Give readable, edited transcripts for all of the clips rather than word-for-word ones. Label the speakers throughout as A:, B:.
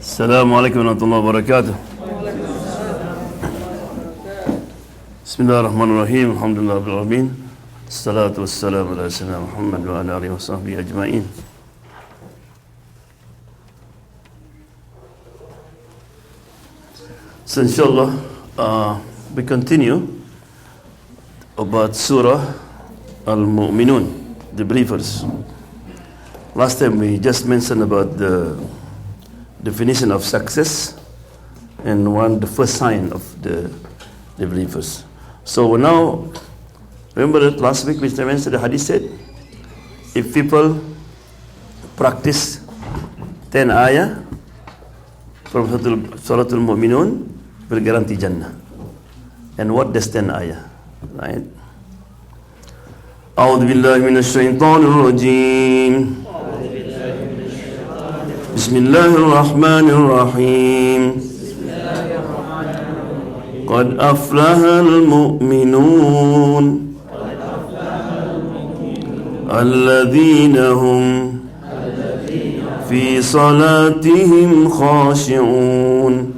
A: Assalamualaikum warahmatullahi wabarakatuh. Bismillahirrahmanirrahim. Alhamdulillahirabbil alamin. Assalatu wassalamu ala sayyidina Muhammad wa ala alihi washabbihi ajma'in. So inshallah we continue about Surah Al-Mu'minun, the believers. Last time we just mentioned about the definition of success and the first sign of the believers. So now, remember that last week we mentioned the hadith said, if people practice 10 ayah from Surah Al-Mu'minun, will guarantee Jannah. And what does 10 ayah? Right? أعوذ بالله من الشيطان الرجيم بسم الله الرحمن الرحيم قد أفلح المؤمنون الذين هم في صلاتهم خاشعون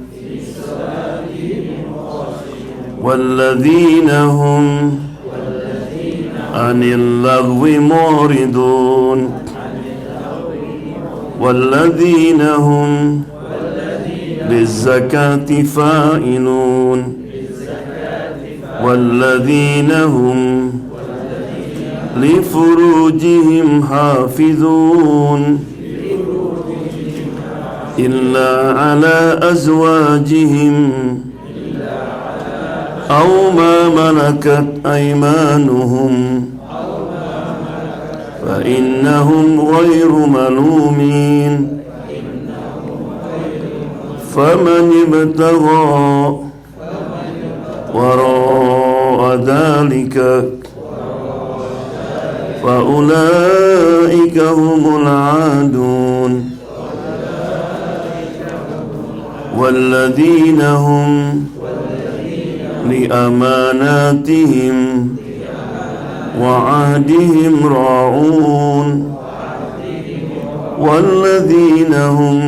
A: والذين هم عن اللغو معرضون والذين هم للزكاة فاعلون والذين هم لفروجهم حافظون إلا على أزواجهم أو ما ملكت أيمانهم فإنهم غير ملومين فمن ابتغى وراء ذلك فأولئك هم العادون والذين هم لأماناتهم وعهدهم راعون والذين هم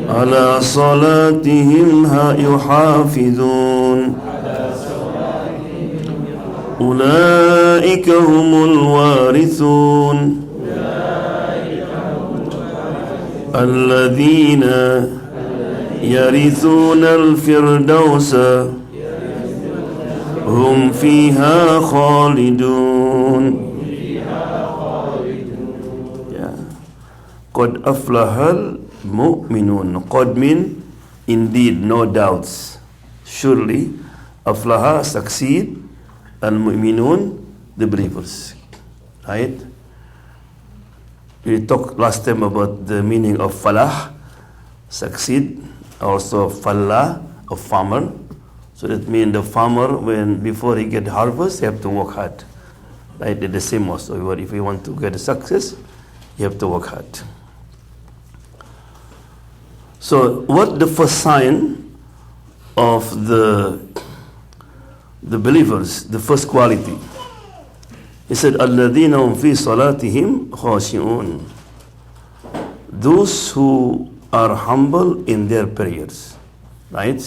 A: على صلاتهم يحافظون أولئك هم الوارثون الذين يرثون الفردوس هم فيها خالدون. قد أفلح المؤمنون. قد mean indeed, no doubts, surely. أفلح, succeed. المؤمنون, the believers. Right? We talked last time about the meaning of falah, succeed. Also fallah, a farmer. So that means the farmer, before he get harvest, he have to work hard. Right? The same also. If you want to get a success, you have to work hard. So what the first sign of the believers, the first quality? He said, الَّذِينَ هُمْ فِي صَلَاتِهِمْ خَاشِعُونَ. Those who are humble in their prayers. Right?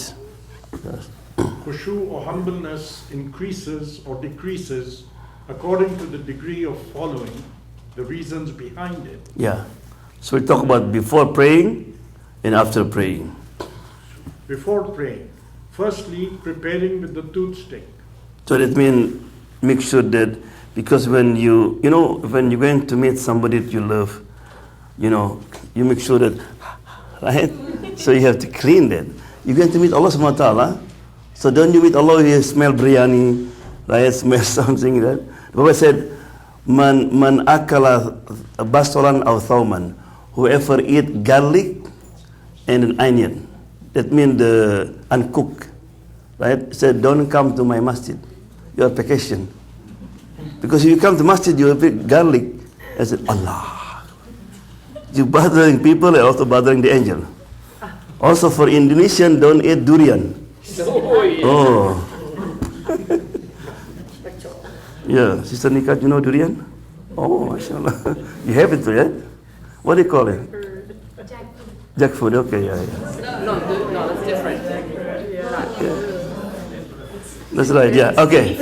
A: Yes.
B: Khushu or humbleness increases or decreases according to the degree of following the reasons behind it.
A: Yeah. So we talk about before praying and after praying.
B: Before praying, firstly preparing with the toothstick.
A: So that means make sure that, because when when you're going to meet somebody that you love, you make sure that, right? So you have to clean that. You're going to meet Allah subhanahu wa ta'ala. So don't you meet Allah, you smell biryani, right? Smell something that. The Prophet said, Man akala basaran aw thawman. Whoever eat garlic and an onion, that means the uncooked, right? Said, don't come to my masjid. You are vacation. Because if you come to masjid, you eat garlic. I said, Allah. You bothering people and also bothering the angel. Also for Indonesian, don't eat durian. Oh. Yeah, Sister Nikat, you know durian? Oh, mashallah. You have it, right? What do you call it? Jackfruit, okay, yeah.
C: No, that's different.
A: That's right, yeah, okay.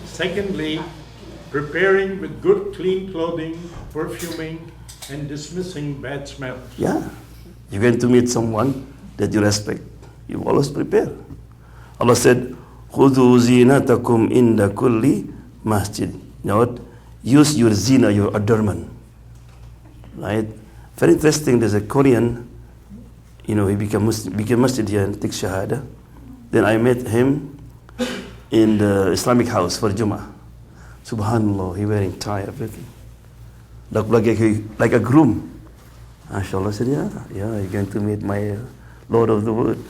B: Secondly, preparing with good clean clothing, perfuming, and dismissing bad smells.
A: Yeah, you're going to meet someone that you respect. You always prepare. Allah said, "Khudhu zinatakum inda kulli masjid." You know what? Use your zina, your adornment. Right? Very interesting. There's a Korean, he became Muslim here and took Shahada. Then I met him in the Islamic house for Jummah. Subhanallah, he wearing tie, everything. Like a groom. MashaAllah, I said, yeah, you're going to meet my Lord of the World.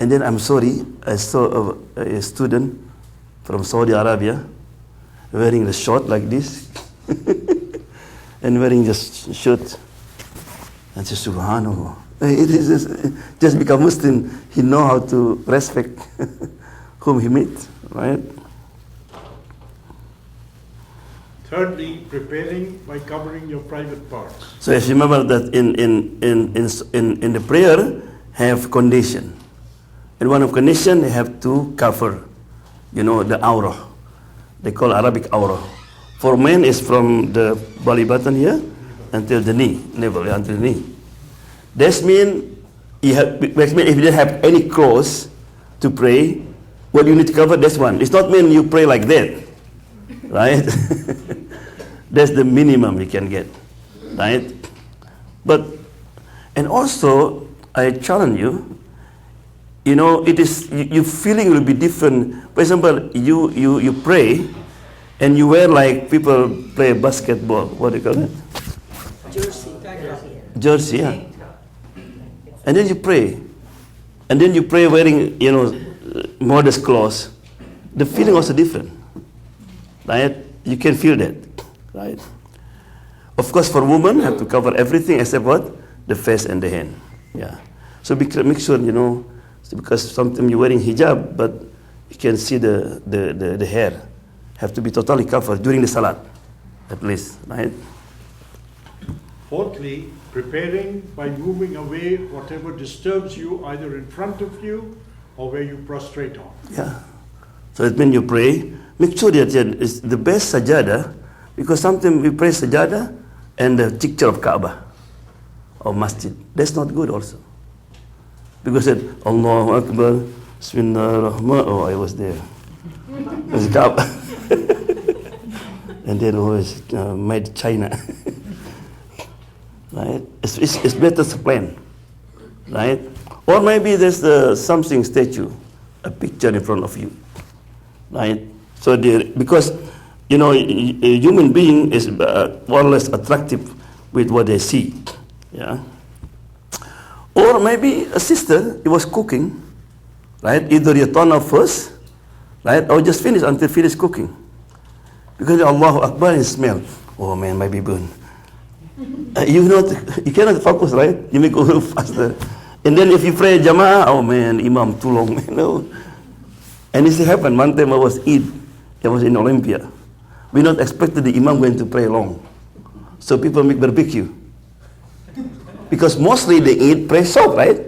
A: And then I'm sorry, I saw a student from Saudi Arabia wearing the short like this and wearing just shirt. And said, Subhanallah. It is just become Muslim. He know how to respect whom he meets, right?
B: Thirdly, preparing by covering your private parts.
A: So if you remember that in the prayer have condition. In one of condition they have to cover, the aura. They call Arabic aura. For men is from the belly button here until the knee level, until the knee. That means if you don't have any clothes to pray, what you need to cover, that's one. It's not mean you pray like that, right? That's the minimum you can get, right? But, and also, I challenge you, it is, your feeling will be different. For example, you pray, and you wear like people play basketball, what do you call it? Jersey, yeah. And then you pray. And then you pray wearing, modest clothes. The feeling also different, right? You can feel that, right? Of course, for women, have to cover everything except what? The face and the hand, yeah. So make sure, because sometimes you're wearing hijab, but you can see the hair. Have to be totally covered during the salat, at least, right?
B: Fourthly, preparing by moving away whatever disturbs you either in front of you or where you prostrate on.
A: Yeah. So it means you pray, make sure that it's the best sajada, because sometimes we pray sajada and the picture of Kaaba or masjid. That's not good also. Because it, Allahu Akbar, Bismillahirrahmanirrahim. Oh, I was there. It's Kaaba. And then always made China. Right? It's better to plan. Right? Or maybe there's something statue, a picture in front of you. Right? So because a human being is more or less attractive with what they see. Yeah. Or maybe a sister, he was cooking, right? Either you turn off first, right? Or just finish cooking. Because Allahu Akbar and smell. Oh man, might be burned. You cannot focus, right? You may go faster. And then if you pray Jama'ah, oh man, Imam too long, And this happened. One time I was in Olympia. We not expected the Imam going to pray long. So people make barbecue. Because mostly they pray short, right?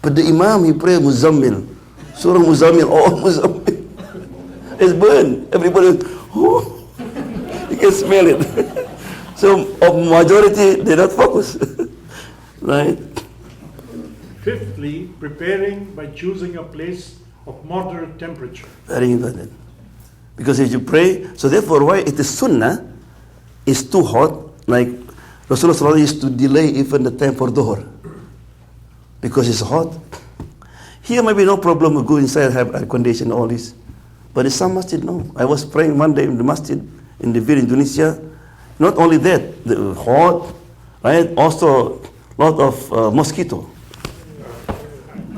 A: But the Imam, he pray Muzammil. Surah Muzammil, Muzammil. It's burned. Everybody, you can smell it. So, of majority, they not focus. Right?
B: Fifthly, preparing by choosing a place of moderate temperature.
A: Very important. Because if you pray, so therefore why it is sunnah is too hot, like Rasulullah used to delay even the time for Dhuhr. Because it's hot. Here maybe no problem, we go inside, have air conditioning, all this. But in some masjid, no. I was praying one day in the masjid in the village in Indonesia. Not only that, the hot, right? Also a lot of mosquito.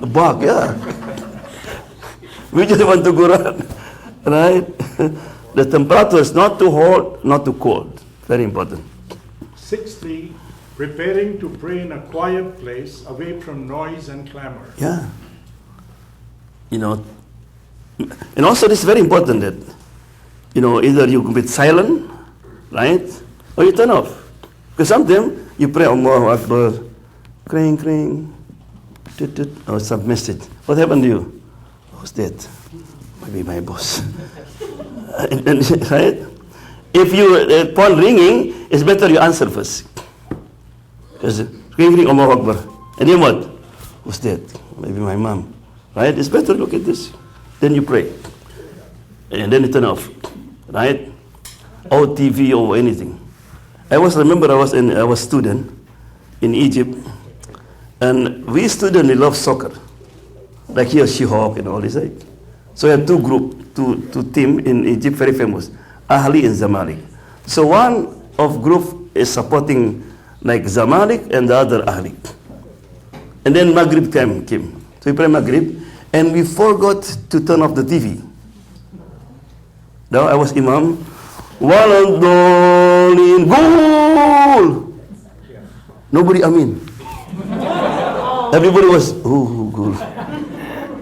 A: A bug, yeah. We just want to go around, right? The temperature is not too hot, not too cold. Very important.
B: Sixthly, preparing to pray in a quiet place away from noise and clamor.
A: Yeah. And also this is very important that, either you be silent, right? Or you turn off. Because sometimes you pray Allahu Akbar, Cring, cring. Toot, toot. Oh, some message. What happened to you? Who's that? Maybe my boss. Right? If you phone ringing, it's better you answer first. Because ring, ring, Allahu Akbar. And then what? Who's that? Maybe my mom. Right? It's better look at this. Then you pray. And then you turn off. Right? Or TV or anything. I remember I was a student in Egypt. And we students, we love soccer. Like here, She-Hawk and all this. Right? So we have two team in Egypt, very famous. Ahli and Zamalek. So one of group is supporting like Zamalek and the other Ahli. And then Maghrib came. So we pray Maghrib and we forgot to turn off the TV. Now I was Imam. Waladolin goal. Nobody amin. Everybody was goal.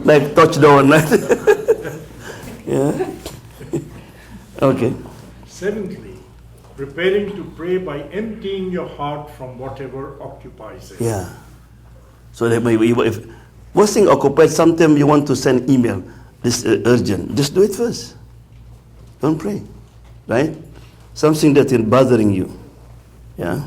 A: Like touchdown. Yeah. Okay.
B: Seventhly, preparing to pray by emptying your heart from whatever occupies it.
A: Yeah. So that maybe if one thing occupies, sometimes you want to send email, this urgent. Just do it first. Don't pray, right? Something that is bothering you. Yeah.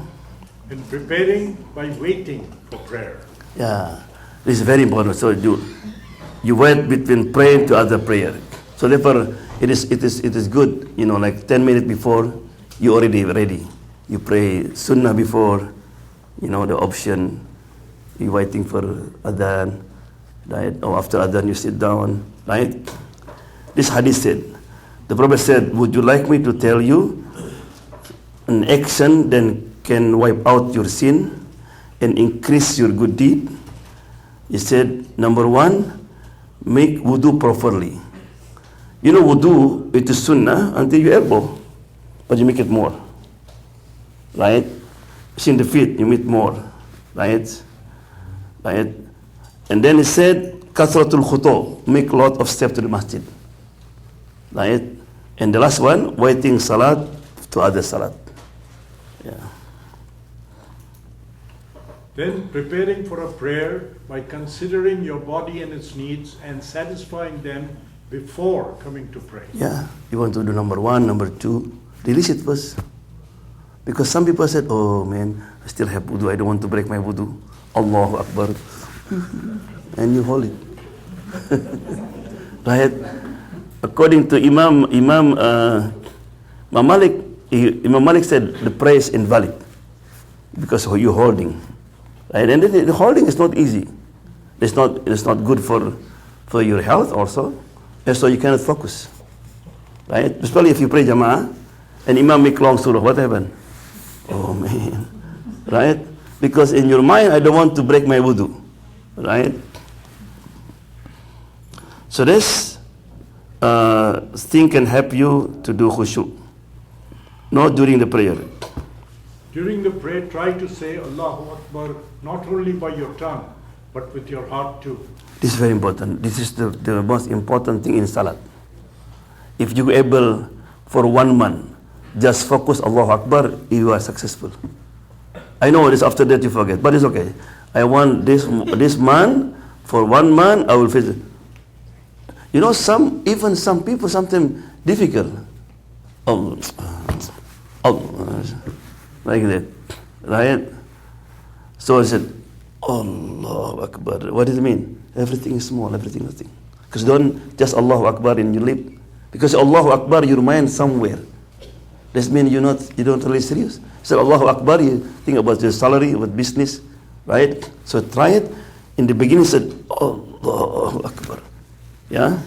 B: And preparing by waiting for prayer.
A: Yeah. This is very important. So you wait between prayer to other prayer. So therefore, it is good, like 10 minutes before, you already ready. You pray sunnah before, the option, you waiting for adhan, right? Or after adhan you sit down, right? This hadith said, the Prophet said, would you like me to tell you an action that can wipe out your sin and increase your good deed? He said, number one, make wudu properly. Wudu, it is sunnah until your elbow, but you make it more, right? In the feet, you make more, right? Right? And then he said, kasratul khuto, make a lot of steps to the masjid, right? And the last one, waiting salat to other salat. Yeah.
B: Then preparing for a prayer by considering your body and its needs and satisfying them before coming to pray.
A: Yeah, you want to do number one, number two, release it first. Because some people said, oh man, I still have wudu, I don't want to break my wudu. Allahu Akbar. And you hold it. Right? According to Imam Malik said the prayer is invalid because you're holding. Right? And the holding is not easy. It's not good for your health also. And so you cannot focus, right? Especially if you pray Jama'ah and Imam make long surah, what happened? Oh man, right? Because in your mind, I don't want to break my wudu, right? So this thing can help you to do khushu, not during the prayer.
B: During the prayer, try to say Allahu Akbar not only by your tongue, but with your heart too.
A: This is very important. This is the most important thing in Salat. If you are able for 1 month, just focus Allahu Akbar, you are successful. I know this after that you forget, but it's okay. I want this month, for 1 month, I will face it. Some people sometimes difficult. Like that, right? So I said, Allahu Akbar. What does it mean? Everything is small, everything nothing. Because don't just Allahu Akbar in your lip. Because Allahu Akbar, your mind somewhere. That means you don't really serious. So Allahu Akbar, you think about your salary, about business, right? So try it. In the beginning, said Allahu Akbar. Yeah.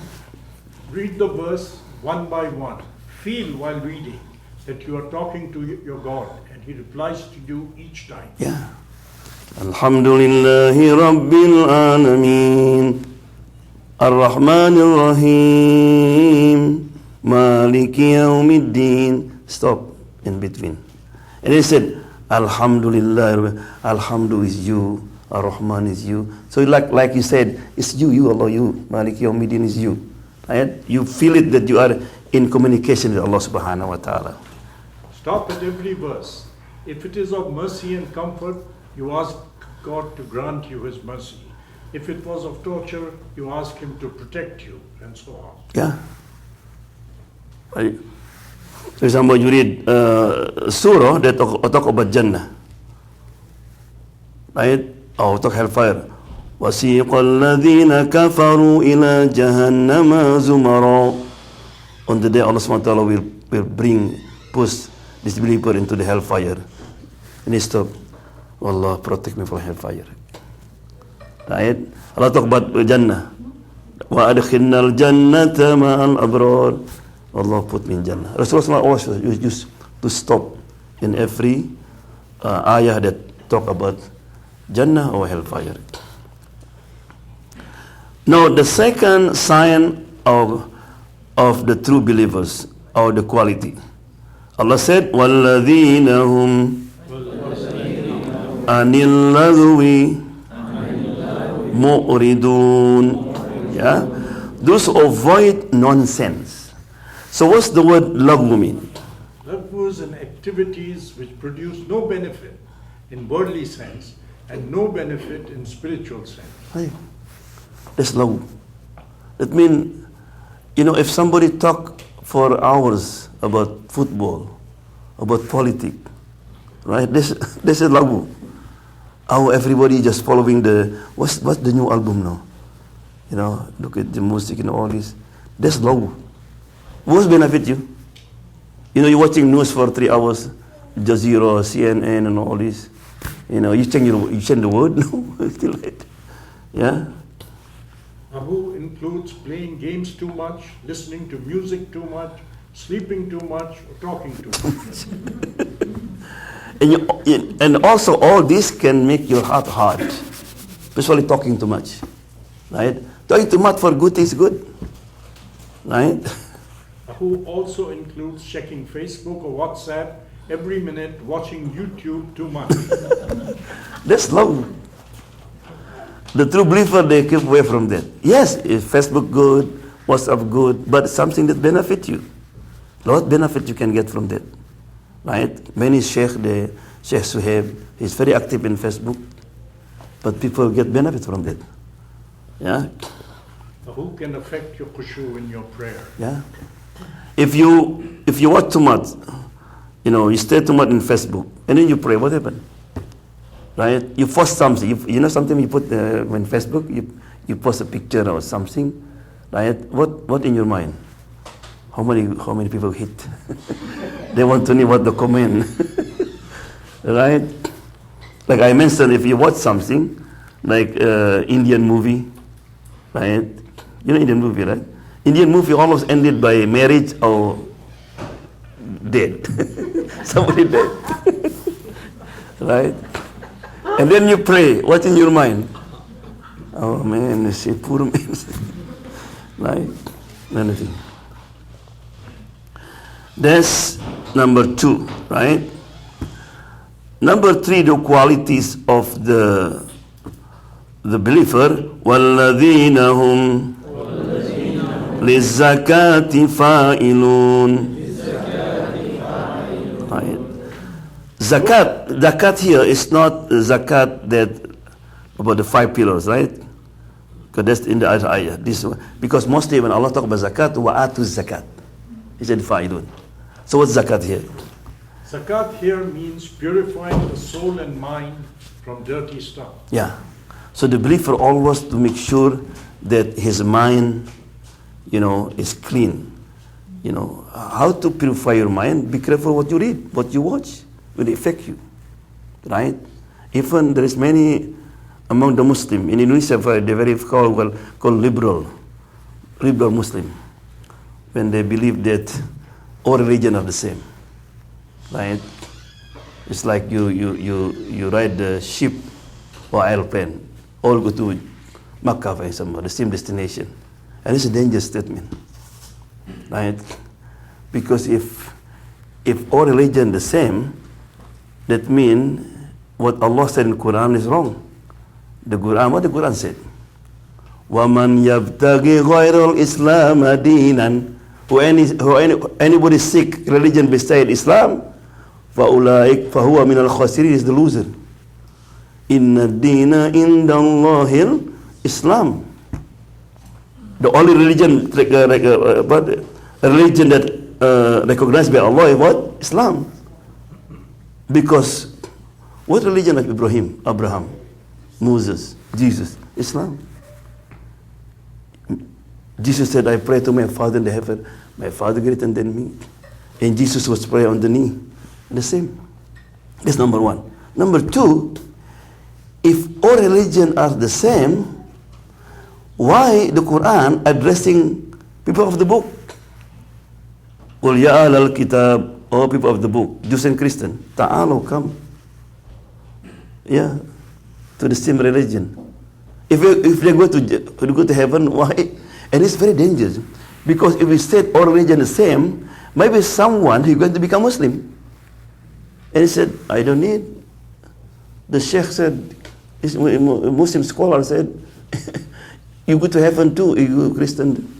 B: Read the verse one by one. Feel while reading that you are talking to your God, and He replies to you each time.
A: Yeah. Alhamdulillahi Rabbil Alameen Ar-Rahmanir Rahim Maliki Yawmiddin. Stop in between. And he said, Alhamdulillah, Alhamdu is you, Ar-Rahman is you. So like you said, it's you, Allah, you. Maliki Yawmiddin is you. Right? You feel it that you are in communication with Allah subhanahu wa ta'ala.
B: Stop at every verse. If it is of mercy and comfort, you ask God to grant you His mercy. If it was of torture, you ask Him to protect you, and so on.
A: Yeah. Right. For example, you read surah that talk about Jannah, right? Or talk hellfire. وَسِيقَ الَّذِينَ كَفَرُوا إِلَى جَهَنَّمَ زُمَرًا. On the day Allah SWT will push this believer into the hellfire. And he stop. Allah, protect me from hellfire. Right? Allah talk about Jannah. وَأَدْخِلْنَا الْجَنَّةَ مَعَ الْأَبْرَارِ. Allah put me in Jannah. Rasulullah always used to stop in every ayah that talk about Jannah or hellfire. Now the second sign of the true believers, or the quality. Allah said, وَالَّذِينَ هُمْ عَنِ اللَّغْوِ مُعْرِضُونَ. Yeah? Those who avoid nonsense. So what's the word lagwu mean?
B: Lagwu is an activities which produce no benefit in worldly sense and no benefit in spiritual sense.
A: Hey, that's lagwu. That means, if somebody talk for hours about football, about politics, right? This is lagwu. How everybody just following what's the new album now? Look at the music and all this. That's lagwu. What's benefit you? You're watching news for 3 hours, Jazeera, CNN, and all this. You change the word. No, still right. Yeah.
B: Abu includes playing games too much, listening to music too much, sleeping too much, or talking too much.
A: And also all this can make your heart hard, especially talking too much, right? Talking too much for good is good, right?
B: Who also includes checking Facebook or WhatsApp every minute, watching YouTube too much.
A: That's love. The true believer, they keep away from that. Yes, if Facebook good, WhatsApp good, but something that benefit you. What benefit you can get from that, right? Many Sheikh Suhaib, he's very active in Facebook, but people get benefit from that. Yeah.
B: Who can affect your khushu in your prayer?
A: Yeah. If you watch too much, you stay too much in Facebook, and then you pray, what happened? Right? You post something. Something you put on Facebook. You post a picture or something, right? What in your mind? How many people hit? They want to know what the comment, right? Like I mentioned, if you watch something like Indian movie, right? Indian movie, right? Indian movie almost ended by marriage or dead. Somebody dead. Right? And then you pray. What's in your mind? Oh man, you see, poor man. Right? Anything. That's number 2, right? Number 3, the qualities of the believer. وَالَّذِينَ هُمْ لِلزَّكَاةِ فَاعِلُونَ. Right. Zakat here is not zakat that about the 5 pillars, right? Because that's in the other ayah. This one, because mostly when Allah talk about zakat, wa'atu zakat, He said fa'ilun. So what's zakat here?
B: Zakat here means purifying the soul and mind from dirty stuff.
A: Yeah. So the believer always to make sure that his mind, is clean. How to purify your mind? Be careful what you read, what you watch, will affect you, right? Even there is many among the Muslim in Indonesia, they're very called liberal Muslim, when they believe that all religion are the same, right? It's like you ride the ship or airplane, all go to Makkah, for example, the same destination. And it's a dangerous statement, right? Because if all religion the same, that means what Allah said in the Quran is wrong. What the Quran said? وَمَنْ يَبْتَغِي غَيْرَ الْإِسْلَامَ دِينًا. Anybody seek religion beside Islam, فَأُولَٰئِكَ فَهُوَ مِنَ الْخَاسِرِينَ, is the loser. Inna dina indallahil Islam. The only religion, religion that recognized by Allah is what? Islam. Because what religion of Ibrahim, Abraham, Moses, Jesus? Islam. Jesus said, I pray to my Father in the heaven, my Father greater than me. And Jesus was praying on the knee. The same. That's number one. Number two, if all religions are the same, why the Quran addressing people of the book? Qul ya ahlal kitab, all people of the book, Jews and Christians, ta'alu, come. Yeah, to the same religion. If they go to heaven, why? And it's very dangerous. Because if we said all religion is the same, maybe someone who's going to become Muslim. And he said, I don't need. The Sheikh said, a Muslim scholar said, you go to heaven too, you Christian.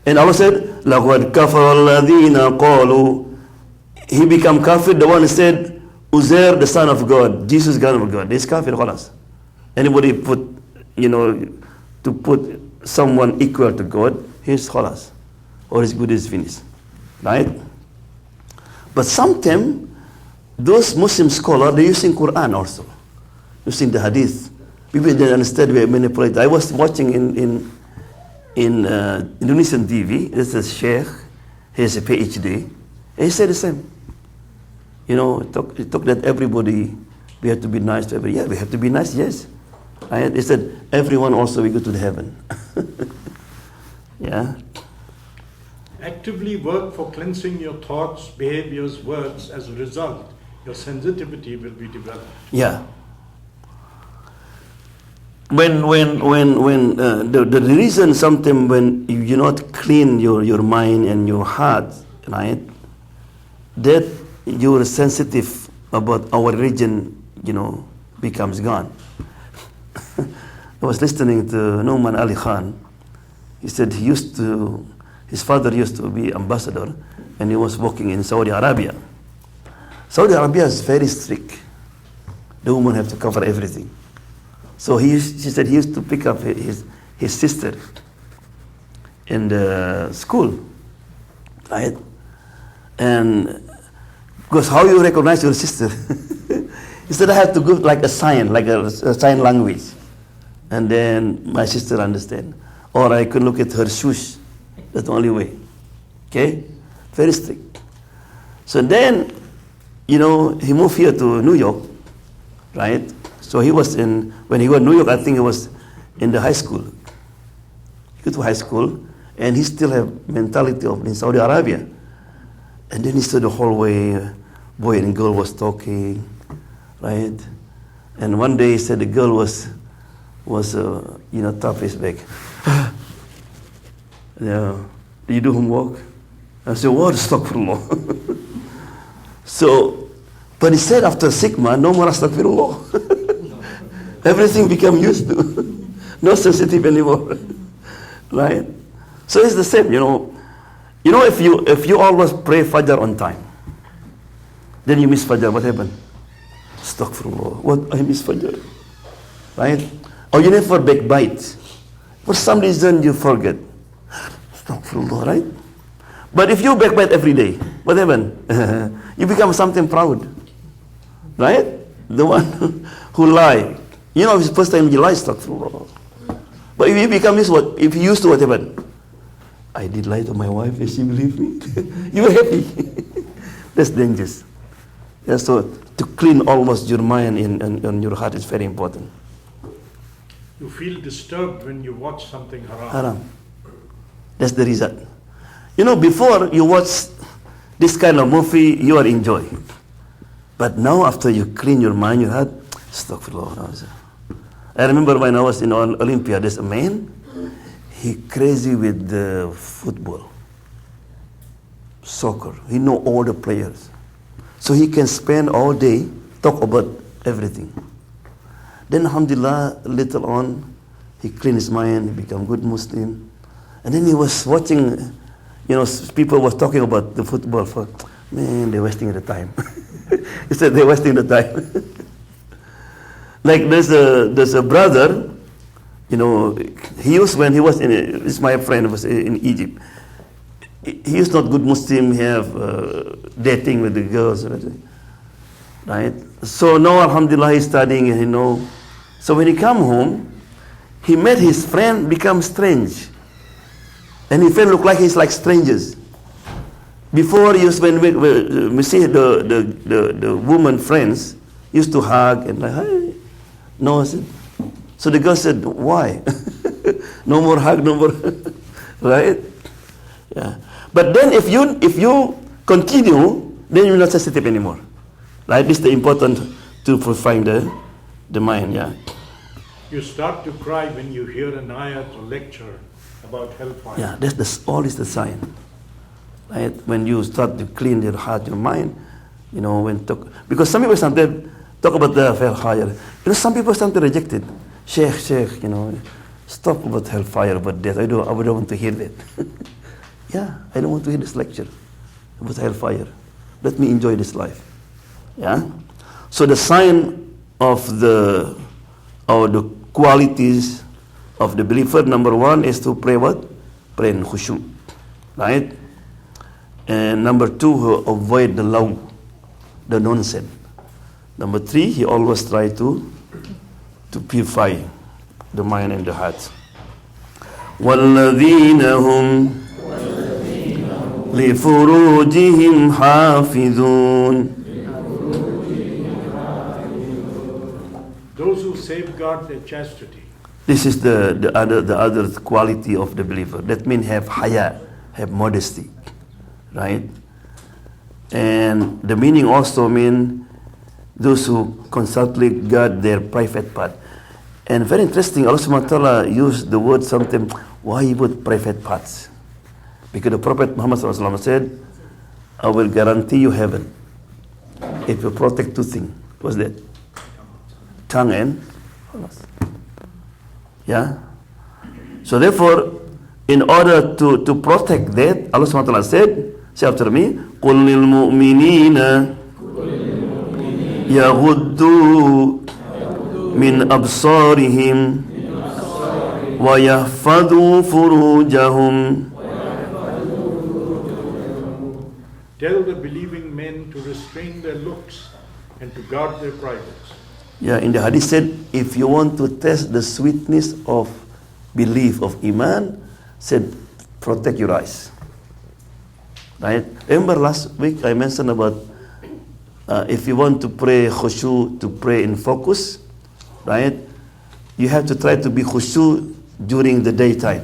A: And Allah said, لَقَدْ كَفَرَ الَّذِينَ قَالُوا. He became kafir, the one who said, Uzair, the son of God, Jesus, God of God. This kafir, khalas. Anybody put, to put someone equal to God, he's khalas. Or his good is finished. Right? But sometimes, those Muslim scholars, they're using Quran also. Using the hadith. People didn't understand, we manipulate. I was watching in Indonesian TV, this is a sheikh, he has a PhD, and he said the same. He talked that everybody, we have to be nice to everybody. Yeah, we have to be nice, yes. He said, everyone also will go to the heaven. Yeah.
B: Actively work for cleansing your thoughts, behaviors, words. As a result, your sensitivity will be developed.
A: Yeah. When the reason sometimes when you not clean your mind and your heart, right, that you're sensitive about our religion, becomes gone. I was listening to Nouman Ali Khan. He said his father used to be ambassador, and he was working in Saudi Arabia. Saudi Arabia is very strict. The woman have to cover everything. So she said he used to pick up his sister in the school, right? And because how you recognize your sister? He said, I have to go like a sign language. And then my sister understand. Or I could look at her shoes. That's the only way. Okay? Very strict. So then, he moved here to New York, right? So when he was in New York, I think he was in the high school. He went to high school, and he still have mentality of in Saudi Arabia. And then he saw the whole way, boy and girl was talking, right? And one day he said the girl was tap his back. Yeah, you do homework? I said, what? Astaghfirullah. So, but he said after 6 months, no more astaghfirullah. Everything became used to. No sensitive anymore. Right? So it's the same, if you always pray Fajr on time, then you miss Fajr, what happened? Astaghfirullah. What? I miss Fajr. Right? Or you never backbite. For some reason you forget. Astaghfirullah, right? But if you backbite every day, what happened? You become something proud. Right? The one who lie. It's the first time you lie, astaghfirullah. But if you become this, if you used to, what happened? I did lie to my wife and she believed me. You were happy. That's dangerous. Yeah, so to clean almost your mind and your heart is very important.
B: You feel disturbed when you watch something haram.
A: Haram. That's the reason. Before you watch this kind of movie, you are enjoying. But now after you clean your mind, your heart, astaghfirullah. I remember when I was in Olympia, there's a man, he crazy with the football, soccer. He know all the players. So he can spend all day, talk about everything. Then alhamdulillah, later on, he cleaned his mind, he became good Muslim. And then he was watching, people was talking about the football. Man, they're wasting the time. He said they're wasting the time. Like there's a brother, you know, when he was it's my friend was in Egypt. He is not good Muslim. He have dating with the girls, right? So now, alhamdulillah, he's studying, you know. So when he come home, he met his friend become strange, and his friend look like he's like strangers. Before, when we see the woman friends used to hug and like, hey, no, I said. So the girl said, why? No more hug, no more, right? Yeah. But then if you continue, then you're not sensitive anymore, right? This is the important to purifying the mind. Yeah.
B: You start to cry when you hear an ayat or lecture about hellfire.
A: Yeah, all is the sign, right? When you start to clean your heart, your mind, you know, because some people sometimes talk about the hellfire. You know, some people sometimes reject it. Sheikh, you know, stop about hellfire, about death. I don't want to hear that. Yeah, I don't want to hear this lecture about hellfire. Let me enjoy this life. Yeah. So the sign of the qualities of the believer, number one is to pray what? Pray in khushu, right? And number two, he avoid the law, the nonsense. Number three, he always try to purify the mind and the heart. وَالَّذِينَ هُمْ لِفُرُوجِهِمْ حَافِظُونَ.
B: Those who safeguard their chastity.
A: This is the other quality of the believer. That means have haya, have modesty, right? And the meaning also mean those who constantly guard their private part. And very interesting, Allah subhanahu wa ta'ala used the word something, why he put private parts? Because the Prophet Muhammad sallallahu alaihi wasallam said, I will guarantee you heaven if you protect two things. What's that? Tongue and yeah. So therefore, in order to protect that, Allah subhanahu wa ta'ala said, say after me, قُلْ لِلْمُؤْمِنِينَ يَغُدُّوا مِنْ أَبْصَارِهِمْ وَيَحْفَظُوا فُرُوجَهُمْ.
B: Tell the believing men to restrain their looks and to guard their privates.
A: Yeah, in the hadith said, if you want to test the sweetness of belief, of iman, said, protect your eyes. Right? Remember last week I mentioned about if you want to pray khushu, to pray in focus, right? You have to try to be khushu during the daytime.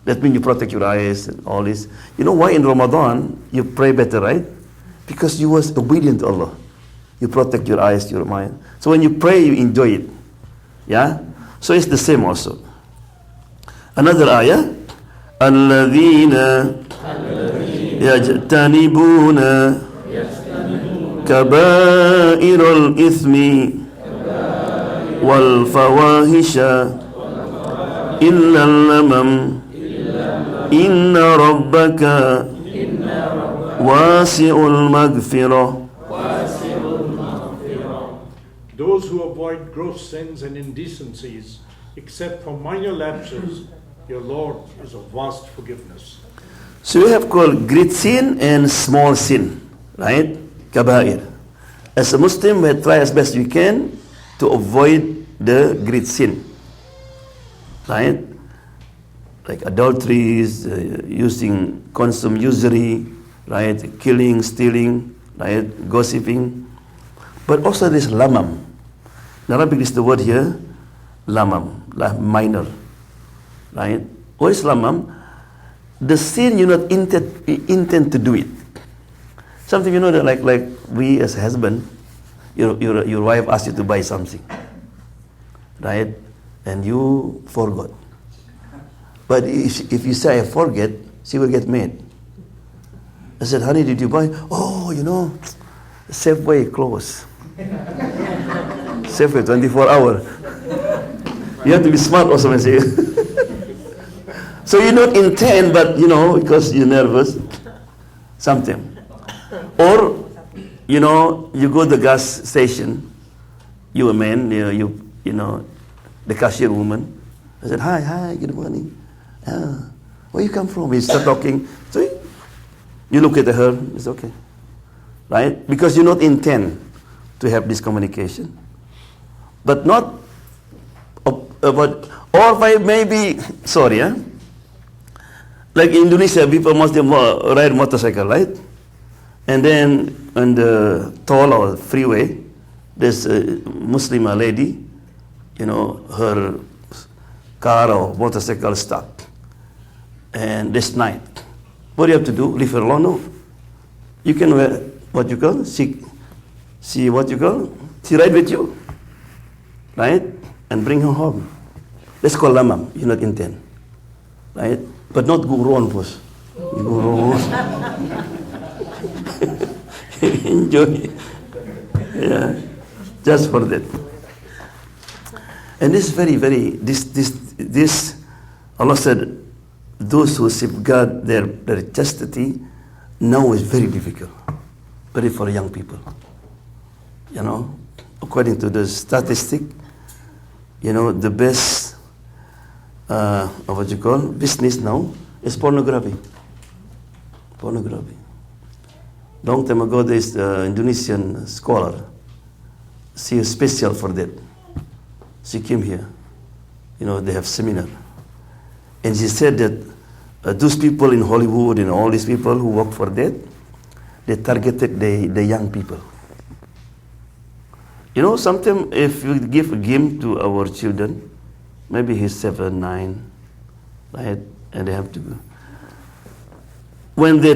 A: That means you protect your eyes and all this. You know why in Ramadan you pray better, right? Because you was obedient to Allah. You protect your eyes, your mind. So when you pray, you enjoy it. Yeah? So it's the same also. Another ayah. الَّذِينَ يَجْتَنِبُونَ كَبَائِرَ الْإِثْمِ وَالْفَوَاحِشَ إِلَّا اللَّمَمَ إِنَّ رَبَّكَ وَاسِعُ الْمَغْفِرَةِ.
B: Those who avoid gross sins and indecencies, except for minor lapses, your Lord is of vast forgiveness.
A: So we have called great sin and small sin, right? Kabair. As a Muslim, we try as best we can to avoid the great sin, right? Like adulteries, consume usury, right? Killing, stealing, right? Gossiping. But also this lamam. In Arabic is the word here, lamam, minor, right? What is lamam? The sin you not intend to do it. Something that like we as a husband, your wife asks you to buy something, right? And you forgot. But if you say I forget, she will get mad. I said, honey, did you buy? Oh, Safeway close. Safeway 24 hours. You have to be smart also when say. So you don't intend, but because you're nervous, something. Or, you go to the gas station You a man, you know, the cashier woman. I said, hi, good morning. Where you come from? He start talking. So you look at her, it's okay. Right? Because you not intend to have this communication. But not, but, or maybe, sorry, like in Indonesia, people must ride motorcycle, right? And then on the toll or freeway, there's a Muslim lady, you know, her car or motorcycle stopped. And this night, what do you have to do? Leave her alone? No. You can wear what you call, she what you call, she ride with you, right? And bring her home. Let's call lamam, you not intend, right? But not go wrong, boss. You go wrong. Enjoy. Yeah, just for that. And this is very, very, this, Allah said, those who safeguard their chastity now is very difficult, very for young people. You know, according to the statistic, you know, the best, what you call, business now is pornography. Pornography. Long time ago, there is an Indonesian scholar. She is special for that. She came here. You know, they have seminar. And she said that those people in Hollywood and all these people who work for that, they targeted the young people. You know, sometimes if you give a game to our children, maybe he's 7, 9, right? And they have to go. When they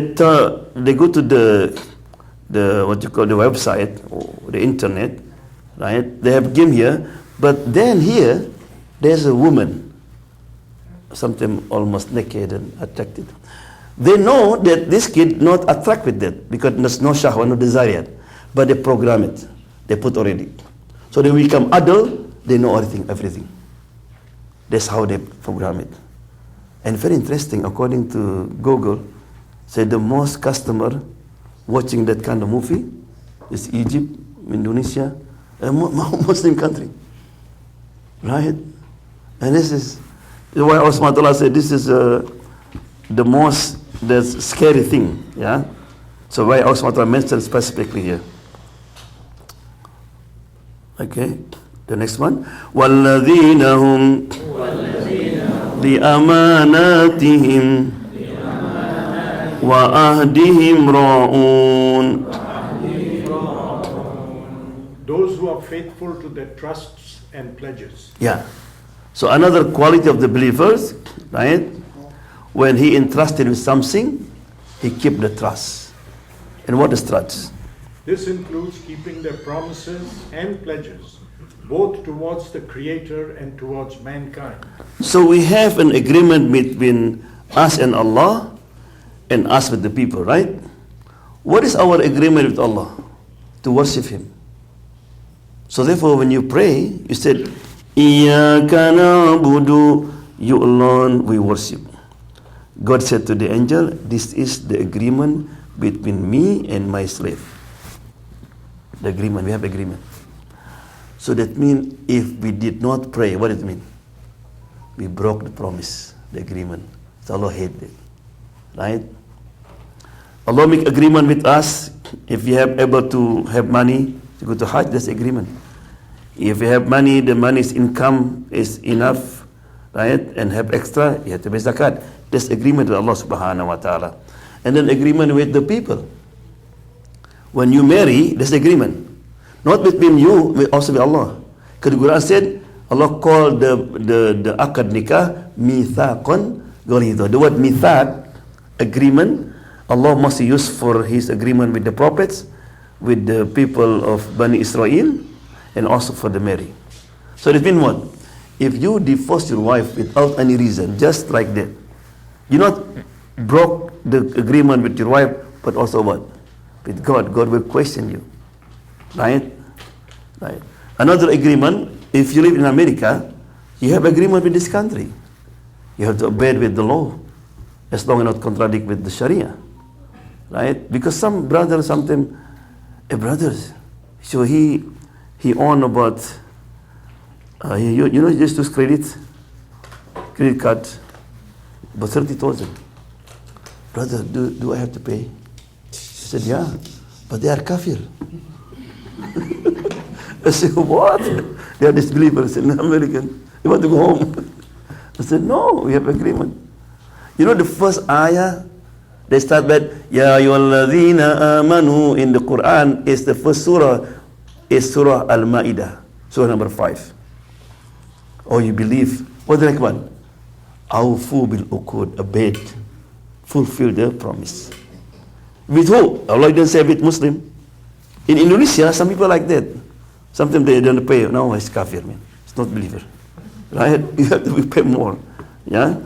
A: go to the what you call the website or the internet, right? They have game here, but then here there's a woman, sometimes almost naked and attracted. They know that this kid not attract with that because there's no shahwa, no desire, but they program it. They put already. So they become adult, they know everything. That's how they program it. And very interesting, according to Google, say the most customer watching that kind of movie is Egypt, Indonesia, a Muslim country. Right? And this is why Allah said this is the most scary thing. Yeah? So why Allah mentioned specifically here. Okay, the next one. وَالَّذِينَ هُمْ لِأَمَانَاتِهِمْ وَأَهْدِهِمْ رَاعُونَ.
B: Those who are faithful to their trusts and pledges.
A: Yeah. So another quality of the believers, right? When he entrusted with something, he kept the trust. And what is trust?
B: This includes keeping their promises and pledges, both towards the Creator and towards mankind.
A: So we have an agreement between us and Allah and us with the people, right? What is our agreement with Allah? To worship Him. So therefore when you pray, you said, Iyyaka na'budu, you alone we worship. God said to the angel, this is the agreement between me and my slave. The agreement, we have agreement. So that means if we did not pray, what does it mean? We broke the promise, the agreement. So Allah hated it. Right? Allah make agreement with us. If we have able to have money to go to Hajj, that's agreement. If you have money, the money's income is enough, right? And have extra, you have to pay zakat. That's agreement with Allah subhanahu wa ta'ala. And then agreement with the people. When you marry, there's agreement. Not between you, but also with Allah. Because the Quran said, Allah called the akad nikah mithaqan ghalidha. The word mithaq, agreement, Allah must use for His agreement with the prophets, with the people of Bani Israel, and also for the marriage. So it means what? If you divorce your wife without any reason, just like that, you not broke the agreement with your wife, but also what? With God. God will question you. Right? Right. Another agreement, if you live in America, you have agreement with this country. You have to obey with the law, as long as not contradict with the Sharia. Right? Because some brothers sometimes, brothers, so he he owned about, you know, he used to use credit card, about 30,000. Brother, do I have to pay? He said, yeah, but they are kafir. I said, what? They are disbelievers in American. They want to go home. I said, no, we have agreement. You know the first ayah, they start with, Ya ayyuhalladhina amanu in the Quran, is the first surah, is Surah Al-Ma'idah, surah number 5. Oh, you believe. What's the next one? Awfu bil uqud, abid, fulfill the promise. With who? Allah didn't say with Muslim. In Indonesia, some people like that. Sometimes they don't pay. No, it's kafir, man. It's not believer. Right? You have to pay more. Yeah?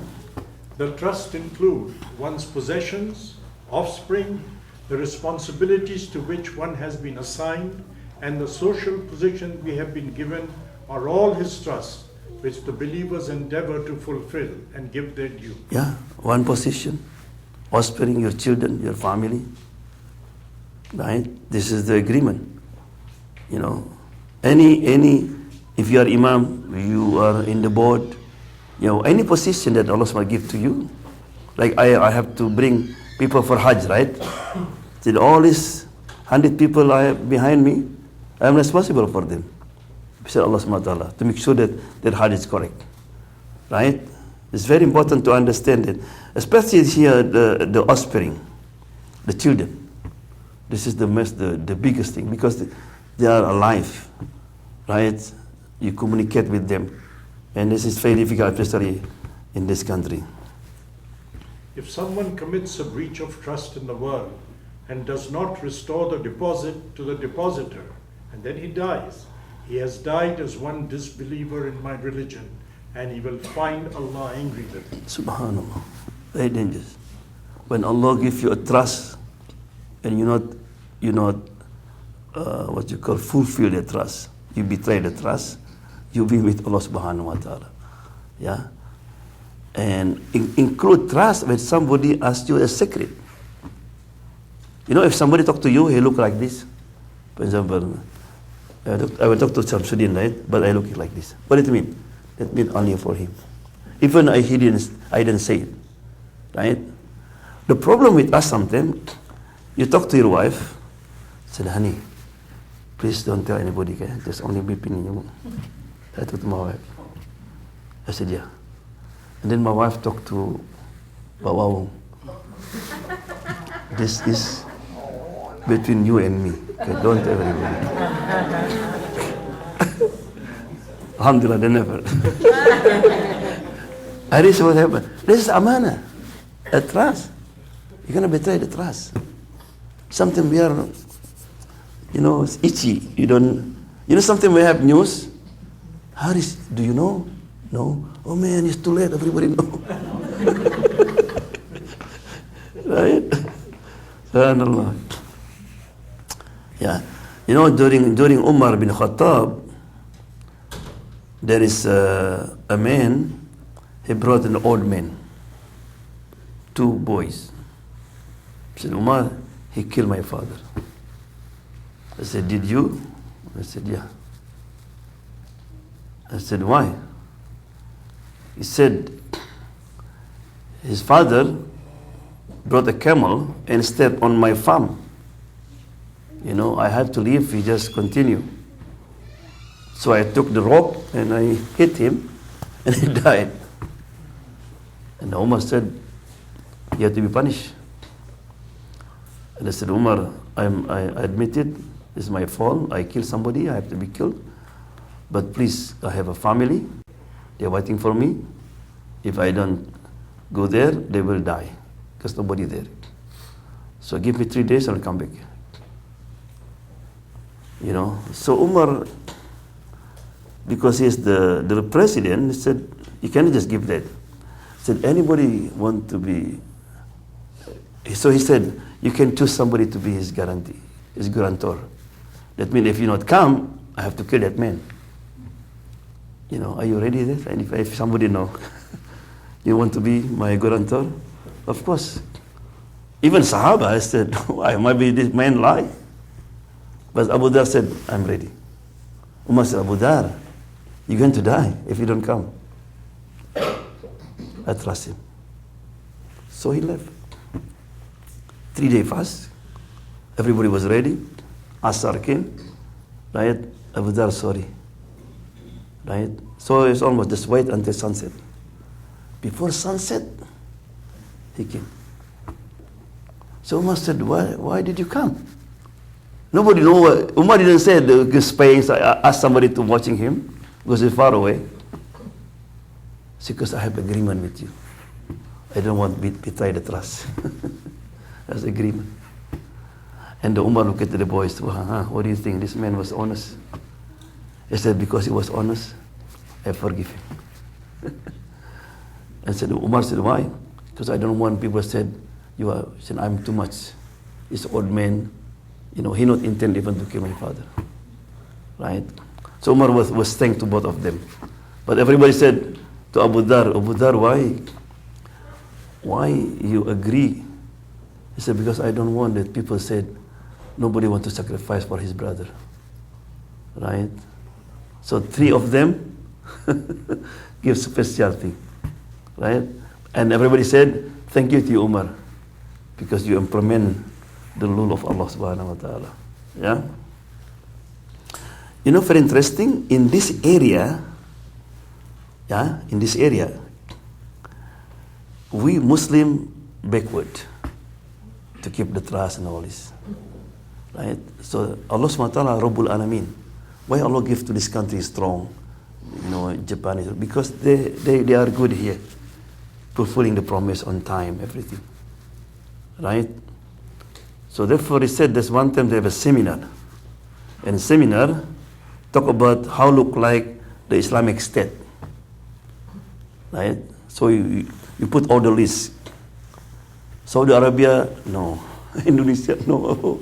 B: The trust include one's possessions, offspring, the responsibilities to which one has been assigned, and the social position we have been given are all his trusts, which the believers endeavor to fulfill and give their due.
A: Yeah, one position, offspring, your children, your family. Right? This is the agreement. You know, if you are imam, you are in the board, you know, any position that Allah will give to you. Like I have to bring people for Hajj, right? Said all these 100 people I have behind me, I am responsible for them. Said Allah subhanahu wa ta'ala, to make sure that their Hajj is correct. Right? It's very important to understand it. Especially here, the offspring, the children. This is the biggest thing, because they are alive. Right? You communicate with them. And this is very difficult, especially in this country.
B: If someone commits a breach of trust in the world and does not restore the deposit to the depositor, and then he dies, he has died as one disbeliever in my religion, and he will find Allah angry with him.
A: Subhanallah. Very dangerous. When Allah gives you a trust, and you not what you call fulfill the trust, you betray the trust, you be with Allah subhanahu wa ta'ala. Yeah? And include trust when somebody asks you a secret. You know, if somebody talk to you, he look like this. For example, I will talk to Shamsuddin, right? But I look like this. What does it mean? That means only for him. Even I didn't say it. Right? The problem with us sometimes, you talk to your wife, said, honey, please don't tell anybody, okay? Just only between you. I told my wife. I said, yeah. And then my wife talked to Bawa. This is between you and me. Okay, don't tell anybody. Alhamdulillah, they never. And this is what happened. This is amana, a trust. You're going to betray the trust. Something we are, it's itchy. Something we have news. Haris, do you know? No. Oh man, it's too late. Everybody know. Right? Subhanallah. Yeah. During Umar bin Khattab, there is a man, he brought an old man, 2 boys. He said, Umar, he killed my father. I said, did you? I said, yeah. I said, why? He said, his father brought a camel and stepped on my farm. I have to leave, he just continue. So I took the rope and I hit him and he died. And Umar said, you have to be punished. And I said, Umar, I admit it, this is my fault, I killed somebody, I have to be killed. But please, I have a family, they're waiting for me. If I don't go there, they will die, because nobody there. So give me 3 days, I'll come back. So Umar, because he's the president, he said, you cannot just give that. He said, anybody want to be, so he said, you can choose somebody to be his guarantee, his guarantor. That means if you not come, I have to kill that man. Are you ready there? And if somebody know, you want to be my guarantor? Of course. Even Sahaba, I said, why? Maybe this man lie. But Abu Dhar said, I'm ready. Umar said, Abu Dhar, you're going to die if you don't come. I trust him. So he left. 3-day fast. Everybody was ready. Asar came. Right? Abu Dhar, sorry. Right? So it's almost just wait until sunset. Before sunset, he came. So Umar said, why did you come? Nobody know what, Umar didn't say the space. I asked somebody to watching him because he's far away. It's because I have agreement with you. I don't want to betray the trust. That's agreement. And the Umar looked at the boys, what do you think? This man was honest. He said, because he was honest, I forgive him. And said, Umar said, why? Because I don't want people said, I'm too much. He's an old man. He not intend even to kill my father. Right? So Umar was thanked to both of them. But everybody said to Abu Dhar, why you agree? He said, because I don't want that people said, nobody want to sacrifice for his brother. Right? So 3 of them give specialty. Right? And everybody said, thank you to you, Umar, because you implement the rule of Allah subhanahu wa ta'ala. Yeah? Very interesting, in this area, we Muslim backward to keep the trust and all this. Right? So Allah subhanahu wa ta'ala, Rabbul Alameen. Why Allah give to this country strong? Japan is, because they are good here, fulfilling the promise on time, everything. Right? So therefore he said there's one time they have a seminar. And seminar talk about how look like the Islamic State. Right? So you put all the lists. Saudi Arabia, no. Indonesia, no.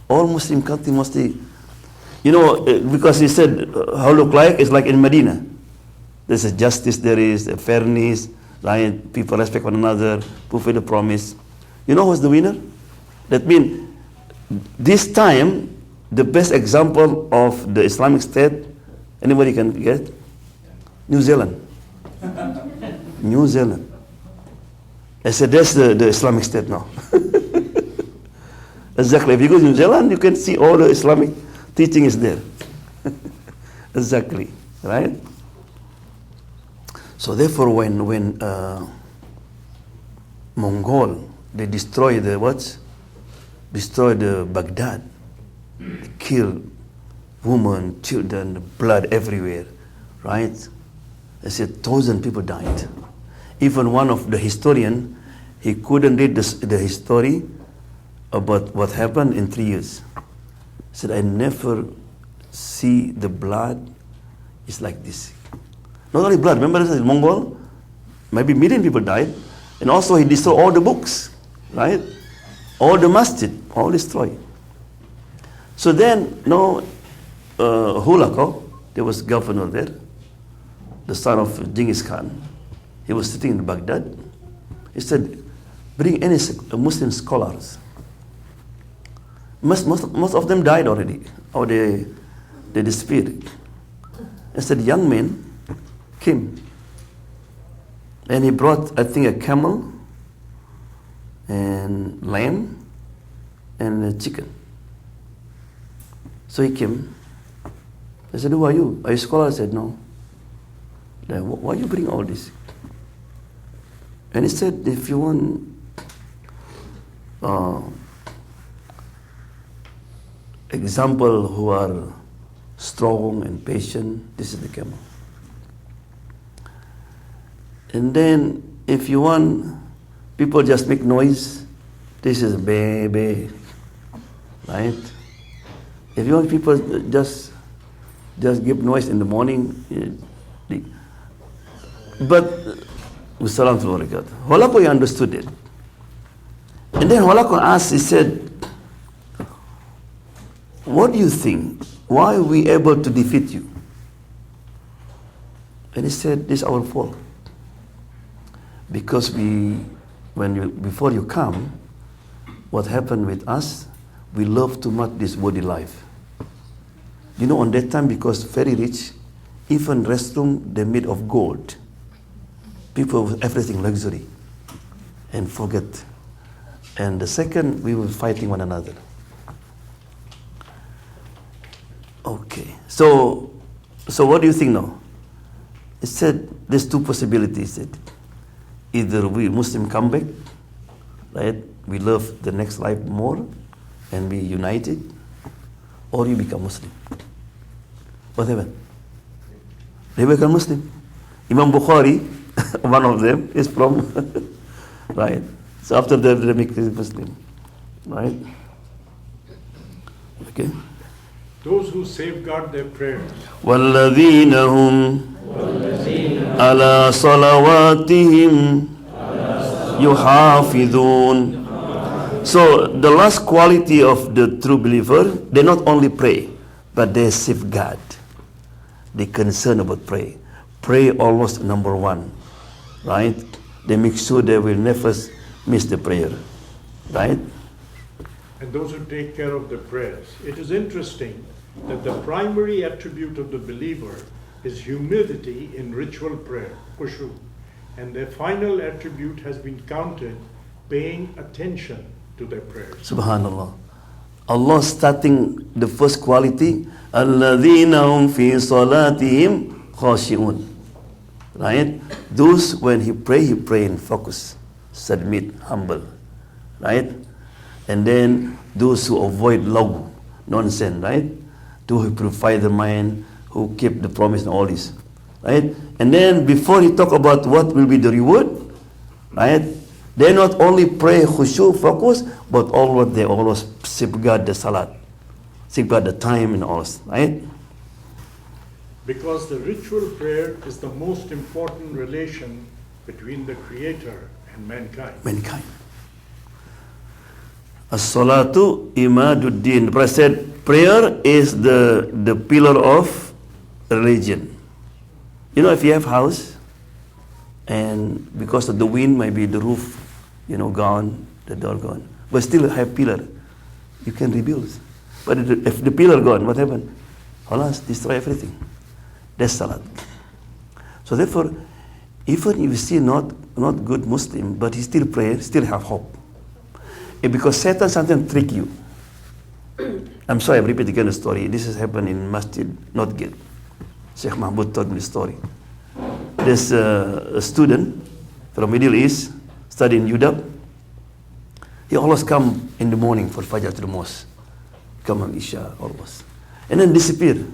A: All Muslim countries mostly, because he said how look like, it's like in Medina. There's a justice, there is a fairness, right? People respect one another, fulfill the promise. You know who's the winner? That means this time, the best example of the Islamic State, anybody can get? New Zealand. New Zealand. I said, that's the Islamic State now. Exactly. If you go to New Zealand, you can see all the Islamic teaching is there. Exactly. Right? So therefore, when Mongol, they destroy the what? Destroy the Baghdad. They kill women, children, blood everywhere. Right? They said 1,000 people died. Even one of the historian, he couldn't read the history about what happened in 3 years. He said, I never see the blood is like this. Not only blood, remember in Mongol, maybe million people died, and also he destroyed all the books, right? All the masjid, all destroyed. So then, Hulako, there was governor there, the son of Genghis Khan. He was sitting in Baghdad. He said, bring any Muslim scholars. Most of them died already, or they disappeared. I said, young men came. And he brought, I think, a camel and lamb and a chicken. So he came. I said, who are you? Are you a scholar? I said, no. Then, why you bring all this? And he said, if you want example who are strong and patient, this is the camel. And then if you want people just make noise, this is baby, right? If you want people just give noise in the morning, but Wassalam to Barakat. Holako understood it. And then Holako asked, he said, what do you think? Why are we able to defeat you? And he said, this is our fault. Because before you come, what happened with us, we love too much this body life. You know, on that time, because very rich, even restroom, they made of gold. People with everything luxury and forget. And the second, we were fighting one another. Okay, so what do you think now? It said there's two possibilities. Either we Muslim come back, right? We love the next life more and be united, or you become Muslim. What happened? They become Muslim. Imam Bukhari, one of them, is from, right? So after that, they became Muslim, right? Okay.
B: Those who safeguard their prayers.
A: وَالَّذِينَ هُمْ عَلَى صَلَوَاتِهِمْ يُحَافِظُونَ. So the last quality of the true believer, they not only pray, but they safeguard. They concern about pray. Pray almost number one, right? They make sure they will never miss the prayer, right?
B: And those who take care of the prayers. It is interesting that the primary attribute of the believer is humility in ritual prayer, khushu. And their final attribute has been counted, paying attention to their prayers.
A: Subhanallah. Allah starting the first quality, الَّذِينَ هُمْ فِي صَلَاتِهِمْ خَاشِعُونَ. Right? Those, when he pray in focus, submit, humble. Right? And then those who avoid laghu, nonsense, right? Those who purify the mind, who keep the promise and all this. Right? And then before he talk about what will be the reward, right? They not only pray khushu, focus, but always they always safeguard the salat, safeguard the time and all, right?
B: Because the ritual prayer is the most important relation between the Creator and mankind.
A: Mankind. As-salatu imaduddin. The Prophet said, prayer is the pillar of religion. You know, if you have house, and because of the wind, maybe the roof, gone, the door gone, but still have pillar, you can rebuild. But if the pillar gone, what happened? Allah destroy everything. That's salat. So therefore, even if you see not good Muslim, but he still pray, still have hope. Because Satan sometimes trick you. I'm sorry, I repeat again the story. This has happened in Masjid Notgate. Sheikh Mahmoud told me the story. There's a student from Middle East, studying UW. He always come in the morning for Fajr to the mosque. Come on Isha, always. And then disappear.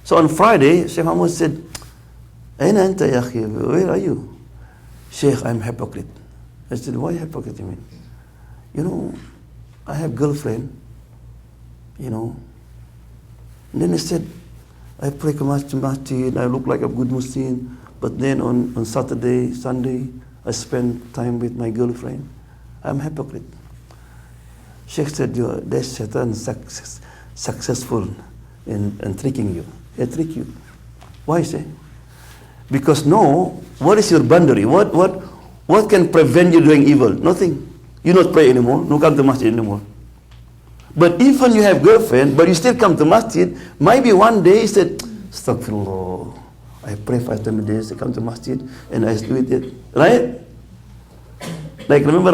A: So on Friday, Sheikh Mahmoud said, Aina anta ya akhi? Where are you? Sheikh, I'm hypocrite. I said, why hypocrite you mean? I have girlfriend, And then he said, I pray to masjid, I look like a good Muslim, but then on Saturday, Sunday, I spend time with my girlfriend. I'm hypocrite. Sheikh said, that's Satan successful in tricking you. He trick you. Why say? Because what is your boundary? What can prevent you doing evil? Nothing. You not pray anymore, no come to masjid anymore. But even you have girlfriend, but you still come to masjid, maybe one day he said, Astaghfirullah, I pray 5 times a day, I come to masjid, and I do it. Right? Like remember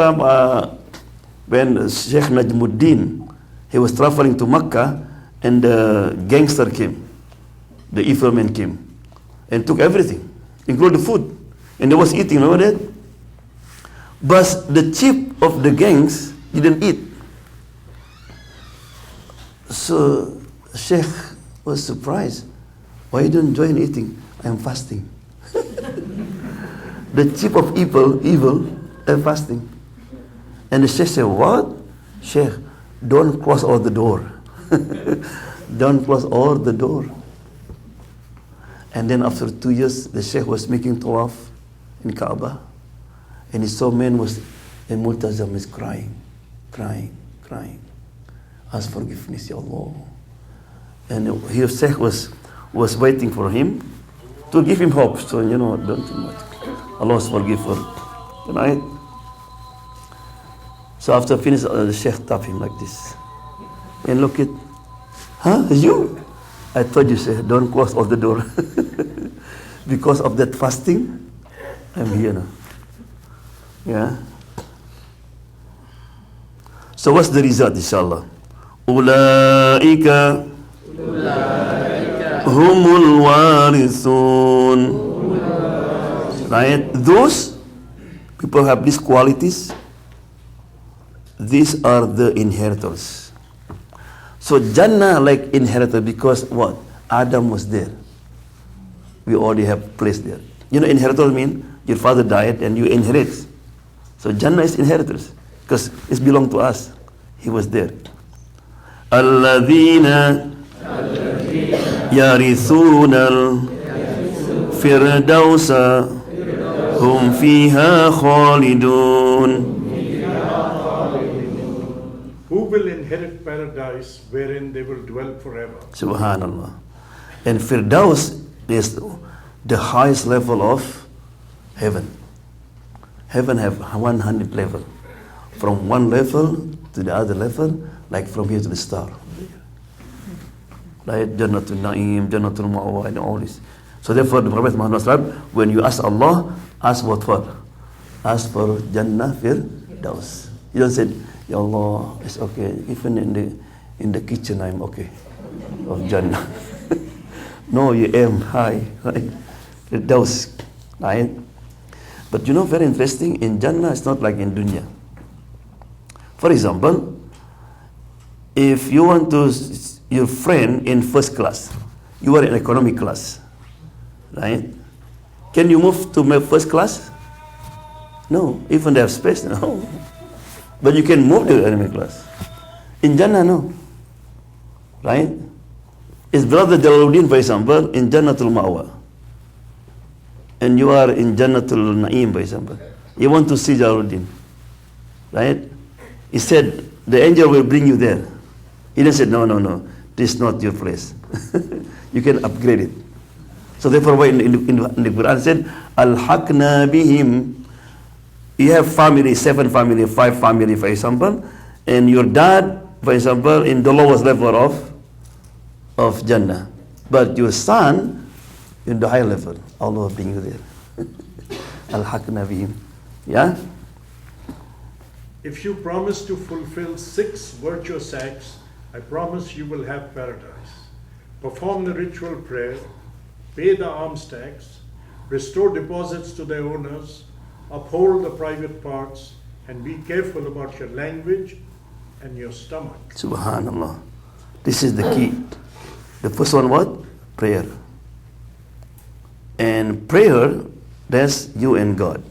A: when Sheikh Najmuddin, he was traveling to Makkah, and the gangster came, the evil man came, and took everything, including the food. And they was eating, remember that? But the chief of the gangs didn't eat. So Sheikh was surprised. Why you don't join eating? I am fasting. The chief of evil, I'm fasting. And the Sheikh said, what? Sheikh, don't close all the door. Don't close all the door. And then after 2 years, the Sheikh was making tawaf in Kaaba. And he saw man was, and Multazam is crying. Ask forgiveness, Ya Allah. And his Sheikh was waiting for him to give him hope. So, don't too much. Allah forgive her. Right? So after finish, the Sheikh tapped him like this. And look at, you? I told you, say, don't close all the door. Because of that fasting, I'm here now. Yeah. So what's the result, inshallah? Ulaika humul warithun. Right? Those people have these qualities. These are the inheritors. So Jannah like inheritor because what? Adam was there. We already have place there. You know, inheritors mean your father died and you inherit. So Jannah is inheritors because it belongs to us. He was there. Alladhina yarithuna al-firdausa hum fiha khalidun.
B: Who will inherit paradise wherein they will dwell forever?
A: Subhanallah. And Firdaus is the highest level of heaven. Heaven have 100 level. From one level to the other level, like from here to the star. Like Jannatul Naim, Jannatul Ma'wa, and all this. So therefore the Prophet Muhammad SAW, when you ask Allah, ask what for? Ask for Jannah Firdaus. You don't say, Ya Allah, it's okay. Even in the kitchen I'm okay. Of Jannah. No, you aim high, right? Firdaus, right? But you know, very interesting, in Jannah it's not like in Dunya. For example, if you want to, your friend in first class, you are in economic class, right? Can you move to my first class? No, even they have space, no. But you can move to economic class. In Jannah, no. Right? His brother Jalaluddin, for example, in Jannatul Ma'wa. And you are in Jannatul Naim, for example. You want to see Jalaluddin. Right? He said, the angel will bring you there. He didn't say, no, this is not your place. You can upgrade it. So therefore, why in the Quran said, Al-Haqna bihim. You have family, 7 family, 5 family, for example, and your dad, for example, in the lowest level of Jannah. But your son in the high level. Allah will bring you there. Al-Haqna bihim. Yeah?
B: If you promise to fulfill 6 virtuous acts, I promise you will have paradise. Perform the ritual prayer, pay the alms tax, restore deposits to their owners, uphold the private parts, and be careful about your language and your stomach.
A: Subhanallah. This is the key. The first one what? Prayer. And prayer, that's you and God.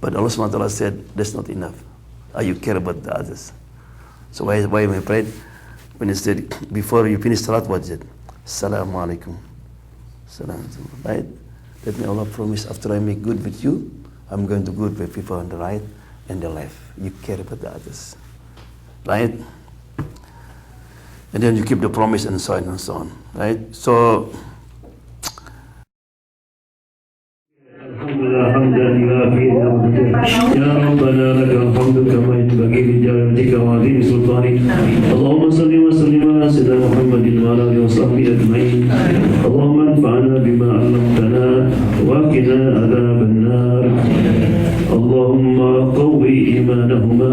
A: But Allah subhanahu wa ta'ala said, that's not enough. You care about the others. So why we prayed? When he said, before you finish salat, what is it? Assalamu alaikum. Salam. Right? Let me Allah promise after I make good with you, I'm going to good with people on the right and the left. You care about the others. Right? And then you keep the promise and so on and so on. Right? So يا ربنا لك الحمد كما ينبغي لجلالك وعظيم سلطانك. اللهم صل وسلم على سيدنا محمد وعلى اله وصحبه اجمعين. اللهم انفعنا بما علمتنا وقنا عذاب النار. اللهم قوي ايمانهما.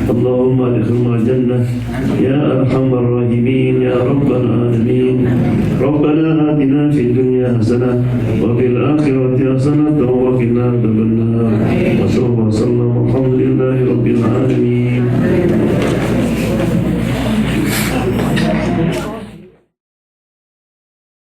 A: اللهم ادخلهما الجنه يا ارحم الراحمين يا رب العالمين. ربنا آتنا في الدنيا حسنه وفي الاخره حسنه وقنا عذاب النار. وصلى الله وسلم والحمد لله رب العالمين.